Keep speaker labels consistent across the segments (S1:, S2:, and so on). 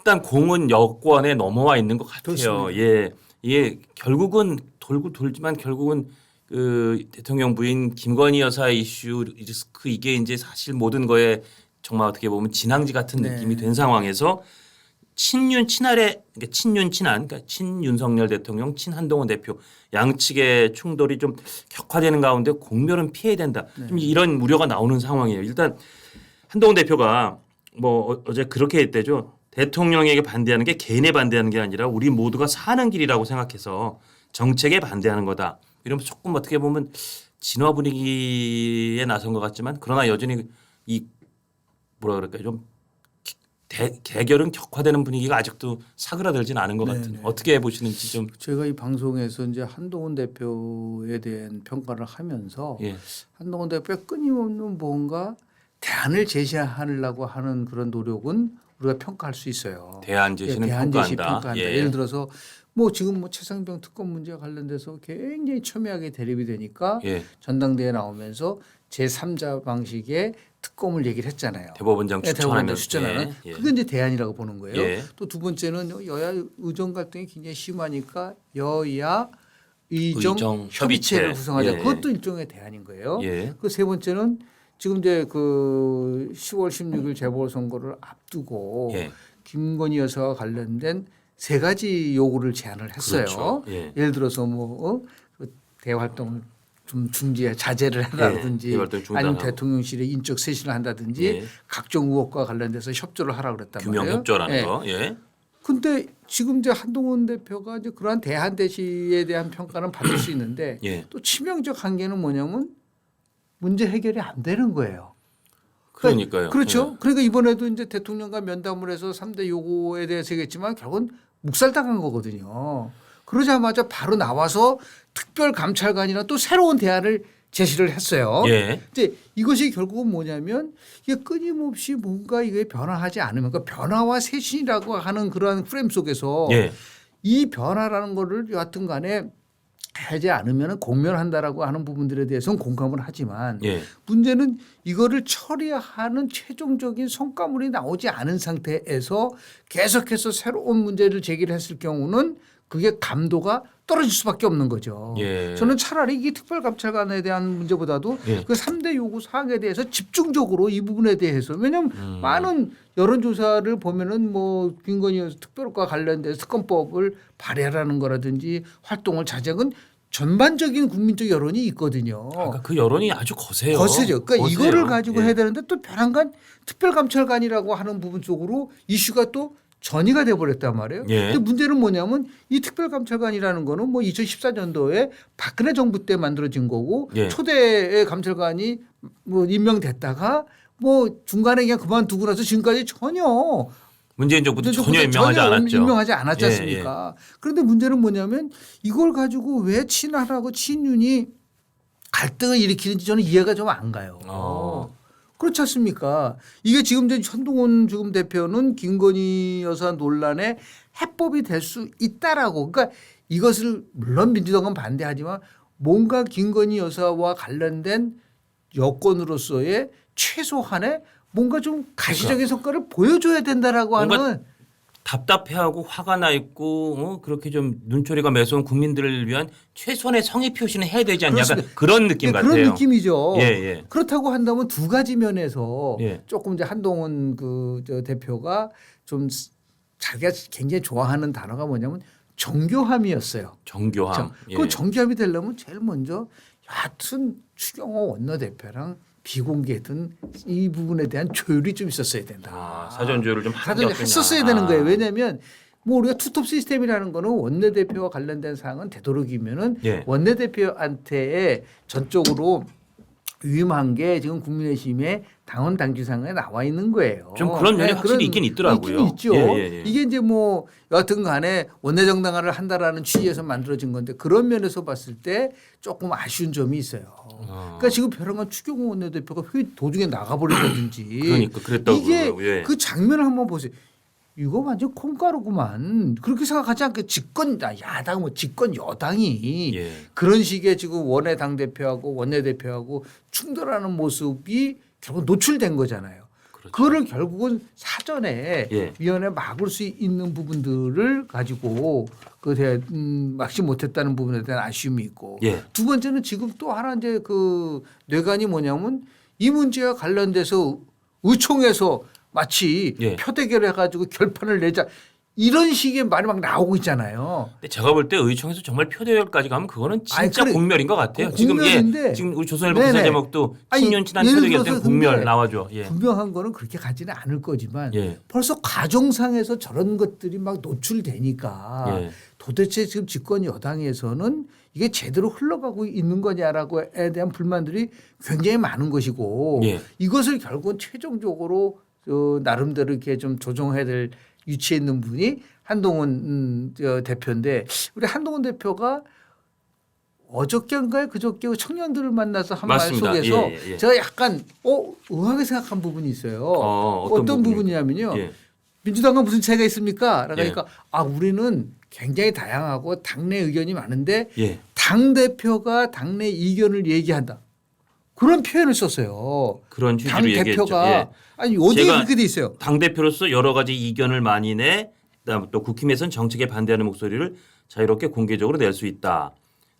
S1: 일단 공은 여권에 넘어와 있는 것 같아요.
S2: 그렇습니다.
S1: 예, 예, 결국은 돌고 돌지만 결국은 그 대통령 부인 김건희 여사 이슈 리스크 이게 이제 사실 모든 거에 정말 어떻게 보면 진앙지 같은
S2: 네.
S1: 느낌이 된 상황에서 친윤 친할의 그러니까 친윤 친한 그러니까 친윤석열 대통령 친한동훈 대표 양측의 충돌이 좀 격화되는 가운데 공멸은 피해야 된다. 좀 이런 우려가 나오는 상황이에요. 일단 한동훈 대표가 뭐 어제 그렇게 했대죠. 대통령에게 반대하는 게 개인에 반대하는 게 아니라 우리 모두가 사는 길이라고 생각해서 정책에 반대하는 거다. 이러면서 조금 어떻게 보면 진화 분위기에 나선 것 같지만 그러나 여전히 이 뭐라 그럴까요? 좀 대결은 격화되는 분위기가 아직도 사그라들진 않은 것 같은. 어떻게 보시는지 좀.
S2: 제가 이 방송에서 이제 한동훈 대표에 대한 평가를 하면서
S1: 예.
S2: 한동훈 대표가 끊임없는 뭔가 대안을 제시하려고 하는 그런 노력은 우리가 평가할 수 있어요.
S1: 대안 제시는
S2: 대안 제시
S1: 평가한다.
S2: 평가한다.
S1: 예.
S2: 예를 들어서 뭐 지금 뭐 최상병 특검 문제와 관련돼서 굉장히 첨예하게 대립이 되니까
S1: 예.
S2: 전당대회 나오면서 제3자 방식의 특검을 얘기를 했잖아요.
S1: 대법원장 추천하면
S2: 추천하는
S1: 예.
S2: 그게 이제 대안이라고 보는 거예요.
S1: 예.
S2: 또 두 번째는 여야 의정 갈등이 굉장히 심하니까 여야 의정 협의체를 구성하자.
S1: 예.
S2: 그것도 일종의 대안인 거예요.
S1: 예.
S2: 그 세 번째는 지금 이제 그 10월 16일 재보궐선거를 앞두고
S1: 예.
S2: 김건희 여사와 관련된 세 가지 요구를 제안을 했어요.
S1: 그렇죠. 예.
S2: 예를 들어서 뭐 대외 활동을 좀 중지해 자제를 해라든지
S1: 대외 활동 중단하고.
S2: 아니면 대통령실에 인적 쇄신을 한다든지
S1: 예.
S2: 각종 의혹과 관련돼서 협조를 하라고 그랬단
S1: 규명
S2: 말이에요.
S1: 협조라는
S2: 예.
S1: 거. 예.
S2: 근데 지금 이제 한동훈 대표가 이제 그러한 대안 대시에 대한 평가는 받을 수 있는데
S1: 예.
S2: 또 치명적 한계는 뭐냐면 문제 해결이 안 되는 거예요.
S1: 그러니까요.
S2: 그렇죠. 그러니까 이번에도 이제 대통령과 면담을 해서 3대 요구에 대해서 얘기했지만 결국은 묵살당한 거거든요. 그러자마자 바로 나와서 특별감찰관이나 또 새로운 대안을 제시를 했어요.
S1: 예.
S2: 이제 이것이 결국은 뭐냐면 이게 끊임없이 뭔가 이게 변화하지 않으면 그러니까 변화와 쇄신이라고 하는 그러한 프레임 속에서
S1: 예.
S2: 이 변화라는 거를 여하튼 간에 하지 않으면 공멸한다라고 하는 부분들에 대해서는 공감을 하지만
S1: 예.
S2: 문제는 이거를 처리하는 최종적인 성과물이 나오지 않은 상태에서 계속해서 새로운 문제를 제기를 했을 경우는 그게 감도가 떨어질 수밖에 없는 거죠.
S1: 예.
S2: 저는 차라리 이 특별감찰관에 대한 문제보다도
S1: 예.
S2: 그 3대 요구 사항에 대해서 집중적으로 이 부분에 대해서 왜냐하면 많은 여론조사를 보면은 뭐 김건희 특별과 관련돼서 특검법을 발의하라는 거라든지 활동을 자제한 전반적인 국민적 여론이 있거든요.
S1: 그러니까 그 여론이 아주 거세요.
S2: 거세죠. 그러니까
S1: 거세요.
S2: 이거를 가지고
S1: 예.
S2: 해야 되는데 또 별한간 특별감찰관이라고 하는 부분 쪽으로 이슈가 또 전이가 돼버렸단 말이에요.
S1: 예.
S2: 근데 문제는 뭐냐면 이 특별감찰관이라는 거는 뭐 2014년도에 박근혜 정부 때 만들어진 거고
S1: 예.
S2: 초대의 감찰관이 뭐 임명됐다가 뭐 중간에 그냥 그만두고 나서 지금까지 전혀
S1: 문재인 정부도 전혀 임명하지 않았죠.
S2: 임명하지 않았지
S1: 예,
S2: 않습니까? 그런데 문제는 뭐냐면 이걸 가지고 왜 친한하고 친윤이 갈등을 일으키는지 저는 이해가 좀 안 가요. 그렇지 않습니까? 이게 지금 이제 한동훈 지금 대표는 김건희 여사 논란의 해법이 될 수 있다라고. 그러니까 이것을 물론 민주당은 반대하지만 뭔가 김건희 여사와 관련된 여건으로서의 최소한의 뭔가 좀 가시적인 성과를 보여줘야 된다라고
S1: 뭔가
S2: 하는
S1: 답답해하고 화가 나 있고 그렇게 좀 눈초리가 매서운 국민들을 위한 최소한의 성의 표시는 해야 되지 않냐. 약간 그런 느낌 같아요.
S2: 그런 느낌이죠.
S1: 예, 예.
S2: 그렇다고 한다면 두 가지 면에서
S1: 예.
S2: 조금 이제 한동훈 저 대표가 좀 자기가 굉장히 좋아하는 단어가 뭐냐면 정교함이었어요.
S1: 정교함.
S2: 그 정교함이 되려면 제일 먼저 여하튼 추경호 원내대표랑 비공개든 이 부분에 대한 조율이 좀 있었어야 된다.
S1: 사전 조율을 좀 하는 게
S2: 사전
S1: 어떠냐.
S2: 했었어야 되는 거예요. 왜냐하면 뭐 우리가 투톱 시스템이라는 거는 원내대표와 관련된 사항은 되도록이면은
S1: 예.
S2: 원내대표한테 전적으로 위임한 게 지금 국민의힘의 당원 당규상에 나와 있는 거예요.
S1: 좀 그런 면이 확실히 있긴 있더라고요.
S2: 있긴 있죠.
S1: 예.
S2: 이게 이제 뭐 여하튼 간에 원내정당화를 한다라는 취지에서 만들어진 건데 그런 면에서 봤을 때 조금 아쉬운 점이 있어요. 그러니까 지금 벼랑간 추경호 원내대표가 회의 도중에 나가버린다든지
S1: 그러니까 그랬다고
S2: 이게
S1: 그러더라고요. 예.
S2: 그 장면을 한번 보세요. 이거 완전 콩가루구만. 그렇게 생각하지 않게 야당 뭐 집권 여당이
S1: 예.
S2: 그런 식의 지금 원내 당대표하고 원내대표하고 충돌하는 모습이 결국 노출된 거잖아요.
S1: 그렇죠.
S2: 그거를 결국은 사전에
S1: 예.
S2: 위원회 막을 수 있는 부분들을 가지고 막지 못했다는 부분에 대한 아쉬움이 있고
S1: 예.
S2: 두 번째는 지금 또 하나 이제 그 뇌관이 뭐냐면 이 문제와 관련돼서 의총에서 마치
S1: 예.
S2: 표대결을 해가지고 결판을 내자 이런 식의 말이 막 나오고 있잖아요.
S1: 근데 제가 볼 때 의총에서 정말 표대결까지 가면 그거는 진짜
S2: 아니, 그래.
S1: 공멸인 것 같아요.
S2: 공멸인데.
S1: 지금 우리 조선일보
S2: 네네.
S1: 기사 제목도
S2: 아니,
S1: 친윤 친한
S2: 예를
S1: 표대결 때는
S2: 들어서
S1: 공멸
S2: 근데
S1: 나와줘. 예.
S2: 분명한 거는 그렇게 가지는 않을 거지만
S1: 예.
S2: 벌써 과정상에서 저런 것들이 막 노출되니까
S1: 예.
S2: 도대체 지금 집권 여당에서는 이게 제대로 흘러가고 있는 거냐라고에 대한 불만들이 굉장히 많은 것이고
S1: 예.
S2: 이것을 결국은 최종적으로 나름대로 이렇게 좀 조정해야 될 위치에 있는 분이 한동훈 대표인데 우리 한동훈 대표가 어저께인가요? 그저께 청년들을 만나서 한 말
S1: 맞습니다.
S2: 속에서
S1: 예, 예.
S2: 제가 약간 의아하게 생각한 부분이 있어요. 어떤 부분이냐면요.
S1: 예.
S2: 민주당과 무슨 차이가 있습니까? 그러니까
S1: 예.
S2: 우리는 굉장히 다양하고 당내 의견이 많은데
S1: 예.
S2: 당대표가 당내 의견을 얘기한다. 그런 표현을 썼어요.
S1: 그런 취지로
S2: 당
S1: 얘기했죠.
S2: 대표가
S1: 예.
S2: 아니 어디에
S1: 제가
S2: 그렇게 돼 있어요.
S1: 당 대표로서 여러 가지 이견을 많이 내, 그다음 또 국힘에서는 정책에 반대하는 목소리를 자유롭게 공개적으로 낼 수 있다.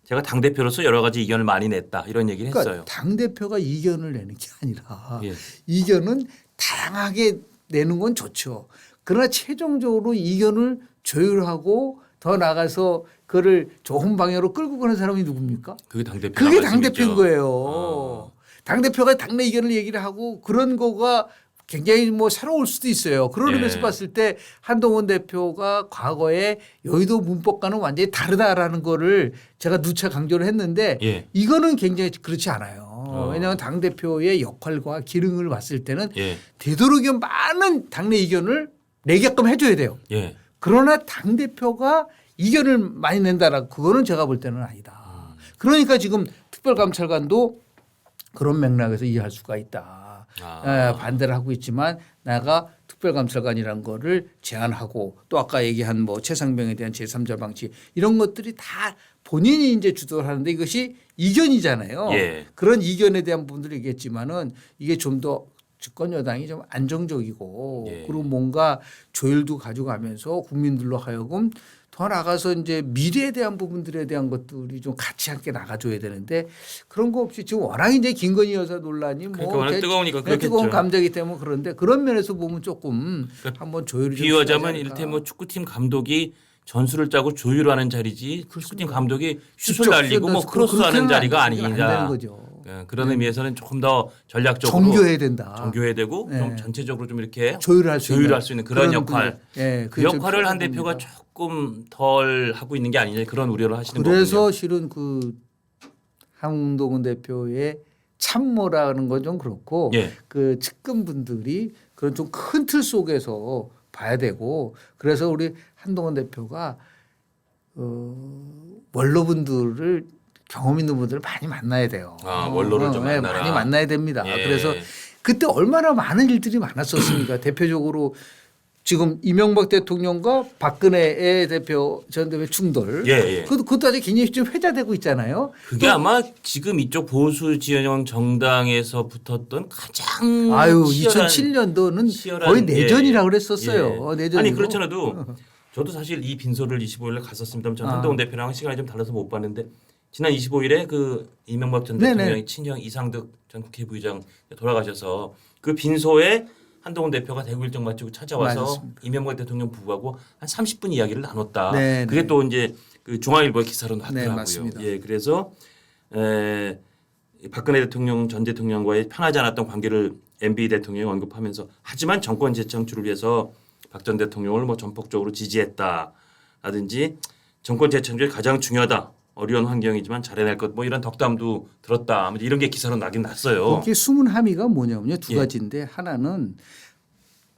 S1: 제가 당 대표로서 여러 가지 이견을 많이 냈다 이런 얘기를
S2: 그러니까
S1: 했어요.
S2: 당 대표가 이견을 내는 게 아니라
S1: 예.
S2: 이견은 다양하게 내는 건 좋죠. 그러나 최종적으로 이견을 조율하고 더 나가서 그를 좋은 방향으로 끌고 가는 사람이 누굽니까?
S1: 그게 당 대표.
S2: 그게 당 대표인 거예요. 당 대표가 당내 의견을 얘기를 하고 그런 거가 굉장히 뭐 새로울 수도 있어요. 그런
S1: 예.
S2: 의미에서 봤을 때 한동훈 대표가 과거에 여의도 문법과는 완전히 다르다라는 거를 제가 누차 강조를 했는데
S1: 예.
S2: 이거는 굉장히 그렇지 않아요. 왜냐하면 당 대표의 역할과 기능을 봤을 때는
S1: 예.
S2: 되도록이면 많은 당내 의견을 내게끔 해줘야 돼요.
S1: 예.
S2: 그러나 당 대표가 이견을 많이 낸다라 그거는 제가 볼 때는 아니다. 그러니까 지금 특별감찰관도 그런 맥락에서 이해할 수가 있다. 반대를 하고 있지만 내가 특별감찰관이라는 거를 제안하고 또 아까 얘기한 뭐 최상병에 대한 제3자 방치 이런 것들이 다 본인이 이제 주도를 하는데 이것이 이견이잖아요.
S1: 예.
S2: 그런 이견에 대한 부분들이 있겠지만은 이게 좀 더 집권 여당이 좀 안정적이고
S1: 예.
S2: 그리고 뭔가 조율도 가져가면서 국민들로 하여금 더 나가서 이제 미래에 대한 부분들에 대한 것들이 좀 같이 함께 나가줘야 되는데 그런 거 없이 지금 워낙 이제 김건희 여사 논란이
S1: 그러니까 워낙 뜨거우니까 그렇겠죠.
S2: 뜨거운 감정이기 때문에 그런데 그런 면에서 보면 조금 한번 조율이 좀
S1: 비유하자면
S2: 필요하지
S1: 이를테면
S2: 않을까.
S1: 뭐 축구팀 감독이 전술을 짜고 조율하는 자리지 축구팀 감독이 슛을
S2: 직접
S1: 날리고 뭐 크로스하는 자리가
S2: 안 되는
S1: 아니냐.
S2: 거죠.
S1: 그런 의미에서는 조금 더 전략적으로
S2: 정교해야 된다.
S1: 정교해야 되고
S2: 네.
S1: 좀 전체적으로 좀 이렇게
S2: 조율할 수
S1: 있는 그런 역할.
S2: 예,
S1: 그 역할을 한 대표가 조금 덜 하고 있는 게 아니냐 그런 우려를 하시는
S2: 그래서
S1: 거군요.
S2: 실은 그 한동훈 대표의 참모라는 건 좀 그렇고
S1: 예.
S2: 그 측근분들이 그런 좀 큰 틀 속에서 봐야 되고 그래서 우리 한동훈 대표가 원로분들을 경험 있는 분들을 많이 만나야 돼요.
S1: 원로를 좀 만나라.
S2: 많이 만나야 됩니다.
S1: 예.
S2: 그래서 그때 얼마나 많은 일들이 많았었습니까? 대표적으로 지금 이명박 대통령과 박근혜 대표 전 대표 충돌.
S1: 예.
S2: 그것도 아직 굉장히 좀 회자되고 있잖아요.
S1: 그게 아마 지금 이쪽 보수 진영 정당에서 붙었던 가장
S2: 2007년도는
S1: 치열한,
S2: 거의 내전이라고
S1: 예.
S2: 그랬었어요. 내전이고.
S1: 아니 그렇잖아도 저도 사실 이 빈소를 25일에 갔었습니다만 저는 한동훈 대표랑 시간이 좀 달라서 못 봤는데 지난 25일에 그 이명박 전 대통령의 친형 이상득 전 국회부의장 돌아가셔서 그 빈소에 한동훈 대표가 대구 일정 마치고 찾아와서
S2: 맞습니다.
S1: 이명박 대통령 부부하고 한 30분 이야기를 나눴다.
S2: 네,
S1: 그게
S2: 네.
S1: 또 이제 그 중앙일보의 기사로 나왔더라고요.
S2: 맞습니다.
S1: 예, 그래서 박근혜 대통령 전 대통령과의 편하지 않았던 관계를 MB 대통령이 언급하면서 하지만 정권 재창출을 위해서 박 전 대통령을 뭐 전폭적으로 지지했다라든지 정권 재창출이 가장 중요하다. 어려운 환경이지만 잘해낼 것 뭐 이런 덕담도 들었다. 이런 게 기사로 나긴 났어요.
S2: 거기에 숨은 함의가 뭐냐면요. 두
S1: 예.
S2: 가지인데 하나는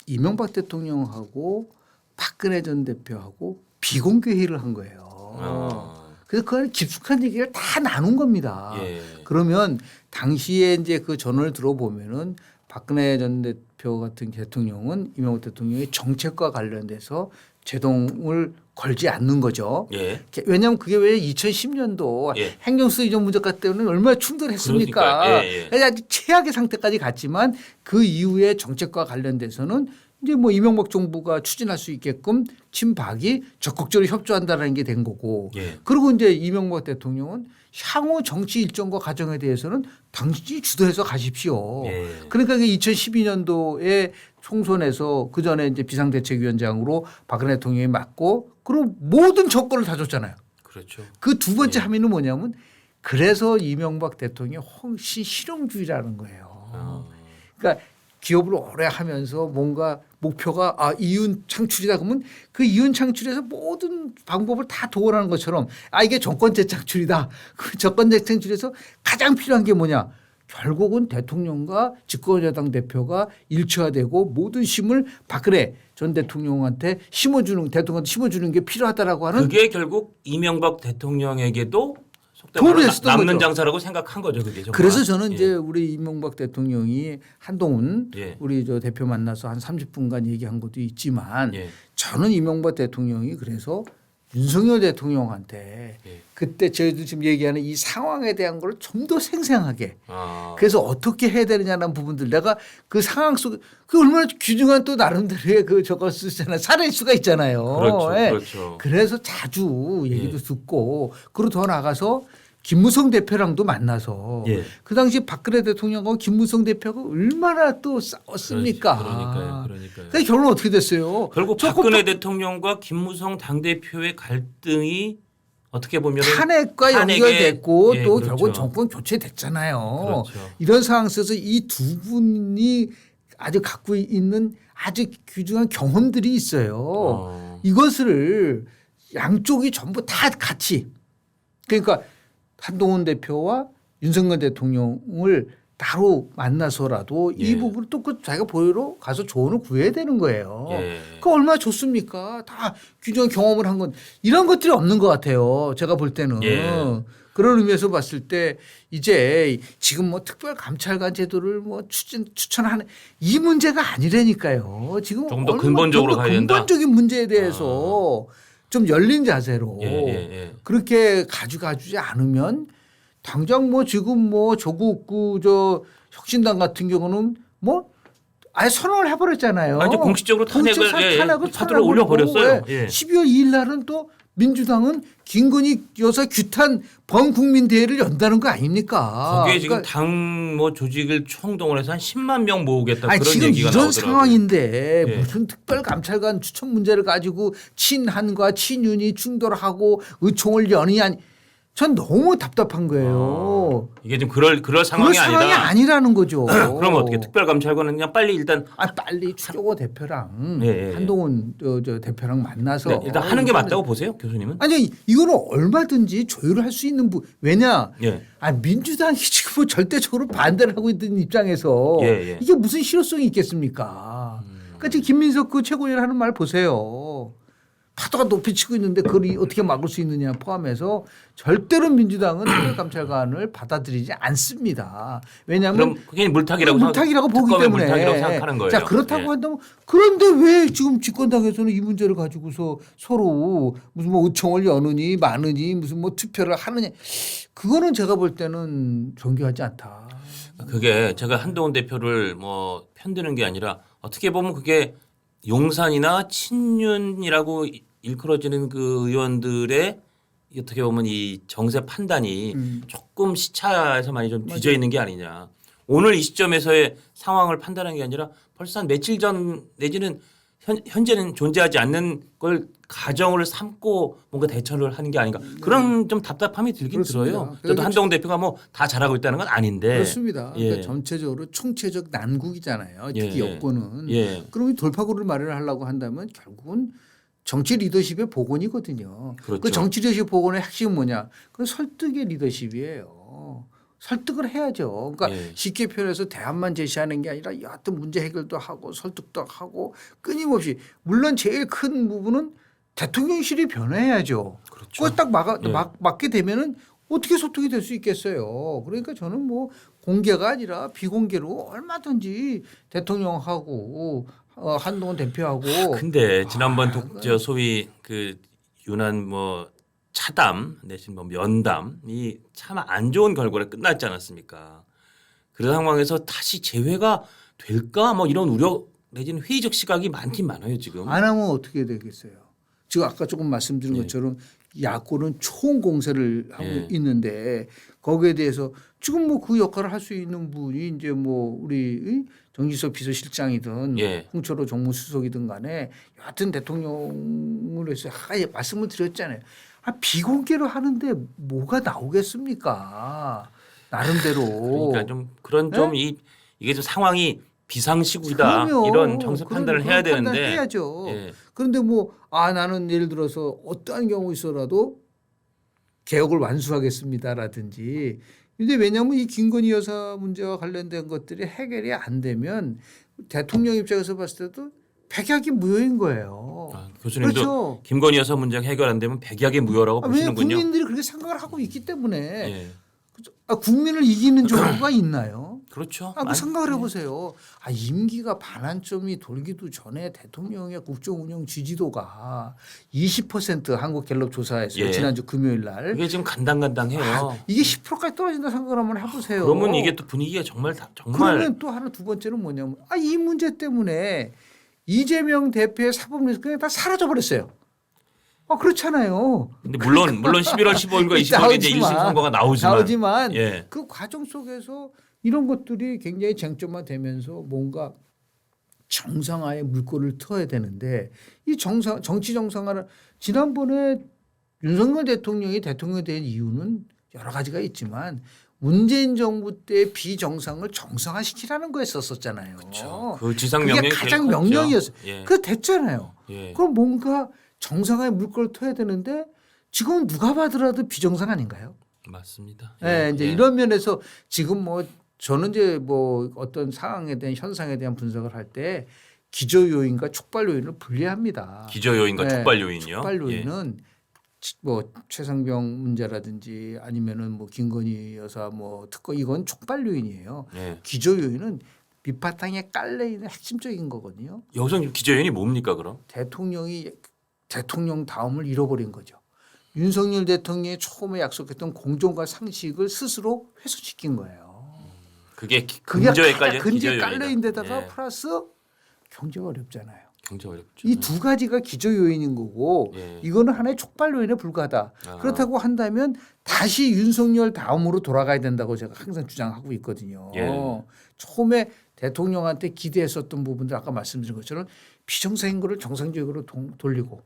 S2: 이명박 대통령하고 박근혜 전 대표하고 비공개 회의를 한 거예요. 그래서 그 안에 깊숙한 얘기를 다 나눈 겁니다.
S1: 예.
S2: 그러면 당시에 이제 그 전원을 들어보면은 박근혜 전 대표 같은 대통령은 이명박 대통령의 정책과 관련돼서 제동을 걸지 않는 거죠.
S1: 예.
S2: 왜냐하면 그게 왜 2010년도
S1: 예.
S2: 행정수도 이전 문제가 때문에 얼마나 충돌했습니까?
S1: 그러니까. 예, 예.
S2: 아주 최악의 상태까지 갔지만 그 이후에 정책과 관련돼서는 이제 뭐 이명박 정부가 추진할 수 있게끔 친박이 적극적으로 협조한다라는 게 된 거고.
S1: 예.
S2: 그리고 이제 이명박 대통령은 향후 정치 일정과 과정에 대해서는 당신이 주도해서 가십시오.
S1: 예.
S2: 그러니까 2012년도에 총선에서 그 전에 이제 비상대책위원장으로 박근혜 대통령이 맡고 그리고 모든 정권을 다 줬잖아요.
S1: 그렇죠.
S2: 그 두 번째
S1: 예.
S2: 함의는 뭐냐면 그래서 이명박 대통령이 훨씬 실용주의라는 거예요. 그러니까 기업을 오래 하면서 뭔가 목표가 이윤 창출이다 그러면 그 이윤 창출에서 모든 방법을 다 도월하는 것처럼 이게 정권 재창출이다. 그 정권 재창출에서 가장 필요한 게 뭐냐. 결국은 대통령과 집권여당 대표가 일치화되고 모든 힘을 박근혜 전 대통령한테 대통령한테 심어주는 게 필요하다라고 하는
S1: 그게 결국 이명박 대통령에게도
S2: 도움이 됐었던
S1: 남는
S2: 거죠.
S1: 장사라고 생각한 거죠. 그게 정말.
S2: 그래서 저는
S1: 예.
S2: 이제 우리 이명박 대통령이 한동훈
S1: 예.
S2: 우리 저 대표 만나서 한 30분간 얘기한 것도 있지만
S1: 예.
S2: 저는 이명박 대통령이 그래서 윤석열 대통령한테
S1: 예.
S2: 그때 저희도 지금 얘기하는 이 상황에 대한 걸 좀 더 생생하게 그래서
S1: 아.
S2: 어떻게 해야 되느냐는 부분들 내가 그 상황 속에 그 얼마나 귀중한 또 나름대로의 그 저거 쓰잖아요. 사례수가 있잖아요.
S1: 그렇죠.
S2: 예.
S1: 그렇죠.
S2: 그래서 자주 얘기도
S1: 예.
S2: 듣고 그리고 더 나가서 김무성 대표랑도 만나서
S1: 예.
S2: 그 당시 박근혜 대통령하고 김무성 대표가 얼마나 또 싸웠습니까?
S1: 그러니까요.
S2: 그러니까 결론 어떻게 됐어요?
S1: 결국 박근혜 대통령과 김무성 당대표의 갈등이 어떻게 보면
S2: 탄핵과
S1: 탄핵에-
S2: 연결됐고
S1: 예,
S2: 또
S1: 그렇죠.
S2: 결국은 정권 교체됐잖아요.
S1: 그렇죠.
S2: 이런 상황 속에서 이 두 분이 아주 갖고 있는 아주 귀중한 경험들이 있어요. 이것을 양쪽이 전부 다 같이 그러니까 한동훈 대표와 윤석열 대통령을 따로 만나서라도
S1: 예.
S2: 이 부분을 또 그 자기가 보이러 가서 조언을 구해야 되는 거예요.
S1: 예.
S2: 그 얼마나 좋습니까? 다 귀중한 경험을 한 건 이런 것들이 없는 것 같아요. 제가 볼 때는.
S1: 예.
S2: 그런 의미에서 봤을 때 이제 지금 뭐 특별감찰관 제도를 뭐 추천하는 이 문제가 아니라니까요. 지금
S1: 조금 더
S2: 얼마나
S1: 근본적으로
S2: 좀더
S1: 가야 된다?
S2: 근본적인 문제에 대해서 좀 열린 자세로
S1: 예.
S2: 그렇게 가져가주지 않으면 당장 뭐 지금 뭐 조국 저 혁신당 같은 경우는 뭐 아예 선언을 해버렸잖아요.
S1: 이제 공식적으로 탄핵을 사퇴를 올려버렸어요. 예.
S2: 12월 2일 날은 또 민주당은 김건희 여사 규탄 범국민 대회를 연다는 거 아닙니까?
S1: 거기에 지금 당 뭐 조직을 총동원해서 한 10만 명 모으겠다
S2: 아니,
S1: 그런
S2: 지금
S1: 얘기가
S2: 이런
S1: 나오더라고요.
S2: 상황인데
S1: 예.
S2: 무슨 특별감찰관 추천 문제를 가지고 친한과 친윤이 충돌하고 의총을 연이한 전 너무 답답한 거예요.
S1: 이게 지금 그럴 상황이
S2: 그런 상황이
S1: 아니다.
S2: 아니라는 거죠.
S1: 그럼 어떻게 특별감찰관은 그냥 빨리 일단
S2: 빨리 추경호 대표랑
S1: 예.
S2: 한동훈 저 대표랑 만나서
S1: 네, 일단 하는 게 맞다고 보세요, 교수님은?
S2: 아니 이거는 얼마든지 조율을 할 수 있는 왜냐
S1: 예.
S2: 민주당이 지금 뭐 절대적으로 반대를 하고 있는 입장에서
S1: 예.
S2: 이게 무슨 실효성이 있겠습니까? 그러니까 지금 김민석 그 최고위원 하는 말 보세요. 파도가 높이 치고 있는데 그걸 어떻게 막을 수 있느냐 포함해서 절대로 민주당은 특별감찰관을 받아들이지 않습니다. 왜냐하면
S1: 그럼 그게 물타기라고
S2: 보기
S1: 특검의
S2: 때문에.
S1: 물타기라고 생각하는 거예요.
S2: 자 그렇다고
S1: 예.
S2: 한다면 그런데 왜 지금 집권당에서는 이 문제를 가지고서 서로 무슨 뭐 의총을 여느니 마느니 무슨 뭐 투표를 하느냐 그거는 제가 볼 때는 정교하지 않다.
S1: 그게 제가 한동훈 대표를 뭐 편드는 게 아니라 어떻게 보면 그게 용산이나 친윤이라고 일컬어지는 그 의원들의 어떻게 보면 이 정세 판단이 조금 시차에서 많이 좀 뒤져 있는 게 아니냐. 오늘 이 시점에서의 상황을 판단하는 게 아니라 벌써 한 며칠 전 내지는 현재는 존재하지 않는 걸 가정을 삼고 뭔가 대처를 하는 게 아닌가. 그런 좀 답답함이 들긴
S2: 그렇습니다.
S1: 들어요. 저도 한동훈 대표가 뭐 다 잘하고 있다는 건 아닌데.
S2: 그렇습니다.
S1: 예.
S2: 그러니까 전체적으로 총체적 난국이잖아요. 특히
S1: 예.
S2: 여권은.
S1: 예.
S2: 그럼 이 돌파구를 마련하려고 한다면 결국은 정치 리더십의 복원이거든요.
S1: 그렇죠.
S2: 그 정치 리더십 복원의 핵심은 뭐냐? 그건 설득의 리더십이에요. 설득을 해야죠. 그러니까
S1: 예.
S2: 쉽게 표현해서 대안만 제시하는 게 아니라 여하튼 문제 해결도 하고 설득도 하고 끊임없이 물론 제일 큰 부분은 대통령실이 변해야죠.
S1: 그렇죠.
S2: 그걸 딱
S1: 예.
S2: 막게 되면은 어떻게 소통이 될 수 있겠어요. 그러니까 저는 뭐 공개가 아니라 비공개로 얼마든지 대통령하고 한동훈 대표하고
S1: 근데 지난번 독저 소위 그 유난 뭐 차담 내지는 뭐 면담이 참 안 좋은 결과로 끝났지 않았습니까? 그런 상황에서 다시 재회가 될까 뭐 이런 우려 내지는 회의적 시각이 많긴 많아요 지금.
S2: 안 하면 어떻게 되겠어요? 지금 아까 조금 말씀드린
S1: 예.
S2: 것처럼 야권은 총공세를 하고
S1: 예.
S2: 있는데 거기에 대해서 지금 뭐 그 역할을 할 수 있는 분이 이제 뭐 우리 정진석 비서실장이든
S1: 예.
S2: 홍철호 정무수석이든 간에 여하튼 대통령을 해서 말씀을 드렸잖아요. 비공개로 하는데 뭐가 나오겠습니까? 나름대로.
S1: 그러니까 좀 그런
S2: 네?
S1: 좀 이게 좀 상황이 비상시국이다
S2: 그럼요.
S1: 이런 정세
S2: 그런
S1: 판단을 해야 되는데.
S2: 판단해야죠.
S1: 예.
S2: 그런데 뭐 나는 예를 들어서 어떠한 경우 있어라도 개혁을 완수하겠습니다라든지. 근데 왜냐하면 이 김건희 여사 문제와 관련된 것들이 해결이 안 되면 대통령 입장에서 봤을 때도 백약이 무효인 거예요.
S1: 교수님도
S2: 그렇죠.
S1: 김건희 여사 문제가 해결 안 되면 백약의 무효라고
S2: 왜냐하면
S1: 보시는군요.
S2: 국민들이 그렇게 생각을 하고 있기 때문에
S1: 예.
S2: 국민을 이기는 정부가 있나요?
S1: 그렇죠.
S2: 그 생각을 해보세요. 임기가 반환점이 돌기도 전에 대통령의 국정운영 지지도가 20% 한국갤럽 조사에서
S1: 예.
S2: 지난주 금요일 날
S1: 이게 지금 간당간당해요.
S2: 이게 10%까지 떨어진다 생각을 한번 해보세요.
S1: 그러면 이게 또 분위기가 정말
S2: 그러면 또 하나 두 번째는 뭐냐면 이 문제 때문에 이재명 대표의 사법리스크 그냥 다 사라져버렸어요. 그렇잖아요.
S1: 근데 물론 11월 15일과 25일에 이제 1심 선고가 나오지만 예.
S2: 그 과정 속에서 이런 것들이 굉장히 쟁점화 되면서 뭔가 정상화의 물꼬를 트어야 되는데 이 정치 정상화는 지난번에 윤석열 대통령이 대통령이 된 이유는 여러 가지가 있지만 문재인 정부 때 비정상을 정상화시키라는 거였었잖아요.
S1: 그렇죠. 그 지상 명령이
S2: 그게 가장 명령이었어요.
S1: 예.
S2: 그거 됐잖아요.
S1: 예.
S2: 그럼 뭔가 정상화의 물꼬를 터야 되는데 지금은 누가 봐더라도 비정상 아닌가요?
S1: 맞습니다.
S2: 네, 이제 이런 면에서 지금 뭐 저는 이제 뭐 어떤 상황에 대한 현상에 대한 분석을 할 때 기저 요인과 촉발 요인을 분리합니다.
S1: 기저 요인과 촉발 요인이요.
S2: 촉발 요인은 뭐 최상병 문제라든지 아니면은 뭐 김건희 여사 뭐 특검 이건 촉발 요인이에요.
S1: 예.
S2: 기저 요인은 밑바탕에 깔려 있는 핵심적인 거거든요.
S1: 여기서 기저 요인이 뭡니까 그럼?
S2: 대통령이 대통령 다음을 잃어버린 거죠. 윤석열 대통령이 처음에 약속했던 공정과 상식을 스스로 훼손시킨 거예요.
S1: 그게 근저에 깔려
S2: 근저에 깔려 있는 데다가
S1: 예.
S2: 플러스 경제가 어렵잖아요.
S1: 경제 어렵죠.
S2: 이 두 가지가 기저 요인인 거고
S1: 예.
S2: 이거는 하나의 촉발 요인에 불과하다. 그렇다고 한다면 다시 윤석열 다음으로 돌아가야 된다고 제가 항상 주장하고 있거든요.
S1: 예.
S2: 처음에 대통령한테 기대했었던 부분들 아까 말씀드린 것처럼 비정상인 거를 정상적으로 돌리고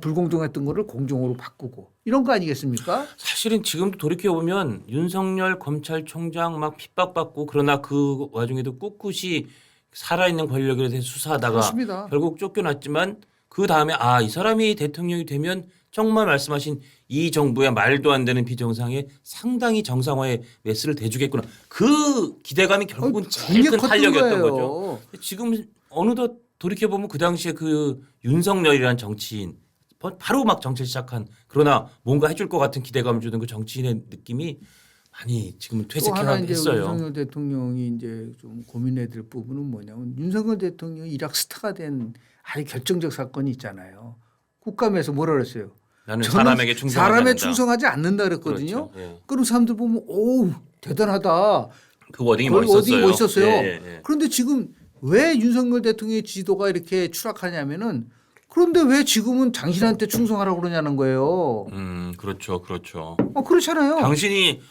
S2: 불공정했던 거를 공정으로 바꾸고 이런 거 아니겠습니까?
S1: 사실은 지금도 돌이켜 보면 윤석열 검찰총장 막 핍박받고 그러나 그 와중에도 꿋꿋이 살아있는 권력에 대해서 수사하다가
S2: 그렇습니다.
S1: 결국 쫓겨났지만 그 다음에 이 사람이 대통령이 되면 정말 말씀하신 이 정부의 말도 안 되는 비정상에 상당히 정상화의 메스를 대주겠구나. 그 기대감이 결국은 제일 큰 탄력이었던 거죠. 지금 어느덧 돌이켜 보면 그 당시에 그 윤석열이라는 정치인 바로 막 정치 시작한 그러나 뭔가 해줄 것 같은 기대감을 주는 그 정치인의 느낌이 많이 지금
S2: 또 하나
S1: 퇴색해가긴
S2: 이제
S1: 했어요.
S2: 윤석열 대통령이 이제 좀 고민해야 될 부분은 뭐냐면 윤석열 대통령이 이락 스타가 된 아주 결정적 사건이 있잖아요. 국감에서 뭐라 그랬어요?
S1: 나는
S2: 저는
S1: 사람에게 충성하지
S2: 사람에
S1: 않는다.
S2: 충성하지 않는다 그랬거든요.
S1: 그렇죠. 예.
S2: 그런 사람들 보면 오 대단하다.
S1: 그 워딩이
S2: 거의
S1: 멋있었어요.
S2: 워딩이 멋있었어요.
S1: 예.
S2: 그런데 지금 왜 윤석열 대통령의 지도가 이렇게 추락하냐면은 그런데 왜 지금은 당신한테 충성하라고 그러냐는 거예요.
S1: 그렇죠.
S2: 그렇잖아요.
S1: 당신이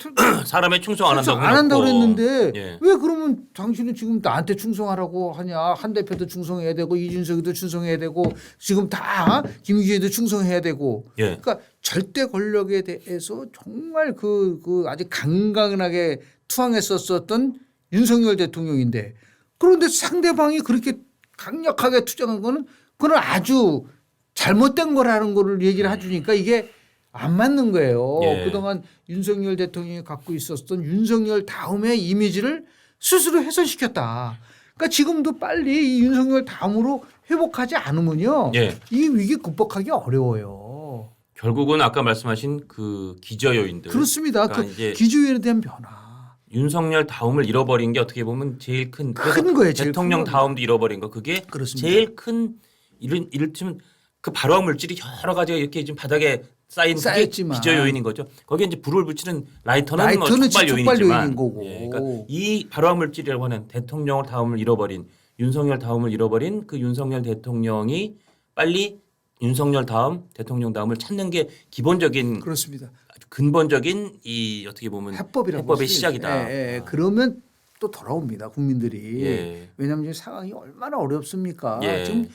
S1: 사람에 충성 안 한다고
S2: 안 한다고
S1: 해놓고.
S2: 그랬는데
S1: 예.
S2: 왜 그러면 당신은 지금 나한테 충성하라고 하냐. 한 대표도 충성해야 되고 이준석이도 충성해야 되고 지금 다 김기현도 충성해야 되고
S1: 예.
S2: 그러니까 절대 권력에 대해서 정말 그 아주 강강하게 투항했었던 윤석열 대통령인데 그런데 상대방이 그렇게 강력하게 투쟁한 거는 그건 아주 잘못된 거라는 거를 얘기를 해주니까 이게 안 맞는 거예요.
S1: 예.
S2: 그동안 윤석열 대통령이 갖고 있었던 윤석열 다음의 이미지를 스스로 훼손시켰다. 그러니까 지금도 빨리 이 윤석열 다음으로 회복하지 않으면요.
S1: 예.
S2: 이 위기 극복하기 어려워요.
S1: 결국은 아까 말씀하신 그 기저 요인들.
S2: 그렇습니다.
S1: 그러니까
S2: 그 기조에 대한 변화.
S1: 윤석열 다음을 잃어버린 게 어떻게 보면 제일 큰
S2: 거예요. 제일
S1: 대통령
S2: 큰
S1: 다음도 잃어버린 거 그게
S2: 그렇습니다.
S1: 제일 큰 이를테면 그 발화 물질이 여러 가지가 이렇게 지금 바닥에 쌓인 그게
S2: 쌓였지만.
S1: 기저 요인인 거죠. 거기에 이제 불을 붙이는 라이터는 뭐
S2: 라이터는
S1: 촉발
S2: 촉발
S1: 요인이지만
S2: 요인인 거고.
S1: 그러니까 이 발화 물질이라고 하는 대통령을 다음을 잃어버린 윤석열 다음을 잃어버린 그 윤석열 대통령이 빨리 윤석열 다음 대통령 다음을 찾는 게 기본적인
S2: 그렇습니다.
S1: 아주 근본적인 이 어떻게 보면
S2: 해법이라고
S1: 해법의
S2: 볼수
S1: 시작이다.
S2: 예, 예. 그러면 또 돌아옵니다 국민들이.
S1: 예.
S2: 왜냐하면 지금 상황이 얼마나 어렵습니까?
S1: 예.
S2: 지금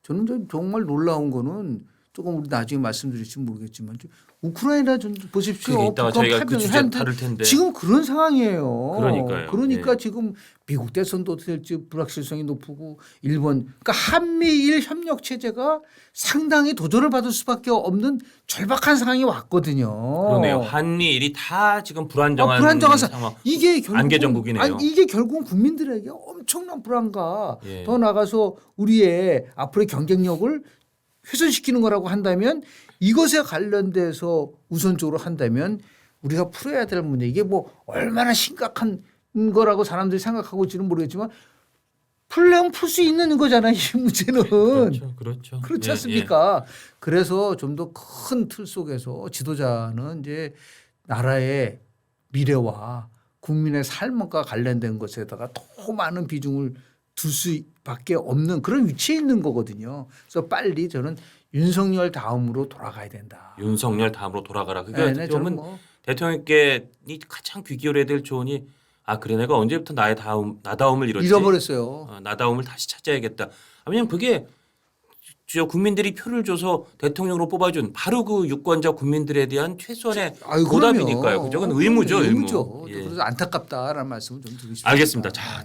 S2: 저는 정말 놀라운 거는 조금 우리 나중에 말씀드릴지 모르겠지만 우크라이나 전 보십시오.
S1: 그게 이따가
S2: 북한
S1: 저희가 그
S2: 파병이
S1: 주제
S2: 하는데
S1: 다룰 텐데
S2: 지금 그런 상황이에요.
S1: 그러니까요.
S2: 그러니까
S1: 예.
S2: 지금 미국 대선도 어떻게 될지 불확실성이 높고 일본 그러니까 한미일 협력 체제가 상당히 도전을 받을 수밖에 없는 절박한 상황이 왔거든요.
S1: 그러네요. 한미일이 다 지금 불안정한,
S2: 불안정한
S1: 상황.
S2: 이게 결국
S1: 안개 정국이네요.
S2: 아니, 이게 결국 국민들에게 엄청난 불안과
S1: 예.
S2: 더 나가서 우리의 앞으로의 경쟁력을 훼손시키는 거라고 한다면 이것에 관련돼서 우선적으로 한다면 우리가 풀어야 될 문제 이게 뭐 얼마나 심각한 거라고 사람들이 생각하고 있지는 모르겠지만 풀려면 풀 수 있는 거잖아요. 이 문제는.
S1: 그렇죠.
S2: 그렇지
S1: 예,
S2: 않습니까? 그래서 좀 더 큰 틀 속에서 지도자는 이제 나라의 미래와 국민의 삶과 관련된 것에다가 더 많은 비중을 둘 수밖에 없는 그런 위치에 있는 거거든요. 그래서 빨리 저는 윤석열 다음으로 돌아가야 된다.
S1: 예. 윤석열 다음으로 돌아가라. 그게
S2: 네,
S1: 어떻게
S2: 저는
S1: 보면
S2: 뭐
S1: 대통령께 가장 귀 기울여야 될 조언이 아 그래 내가 언제부터 나다움을 잃었지?
S2: 잃어버렸어요.
S1: 나다움을 다시 찾아야겠다. 왜냐하면 그게 저 국민들이 표를 줘서 대통령으로 뽑아준 바로 그 유권자 국민들에 대한 최소한의
S2: 아유,
S1: 보답이니까요. 그건 의무죠. 의무.
S2: 의무죠.
S1: 예.
S2: 그래서 안타깝다라는 말씀을 좀 드리고 싶습니다.
S1: 알겠습니다. 자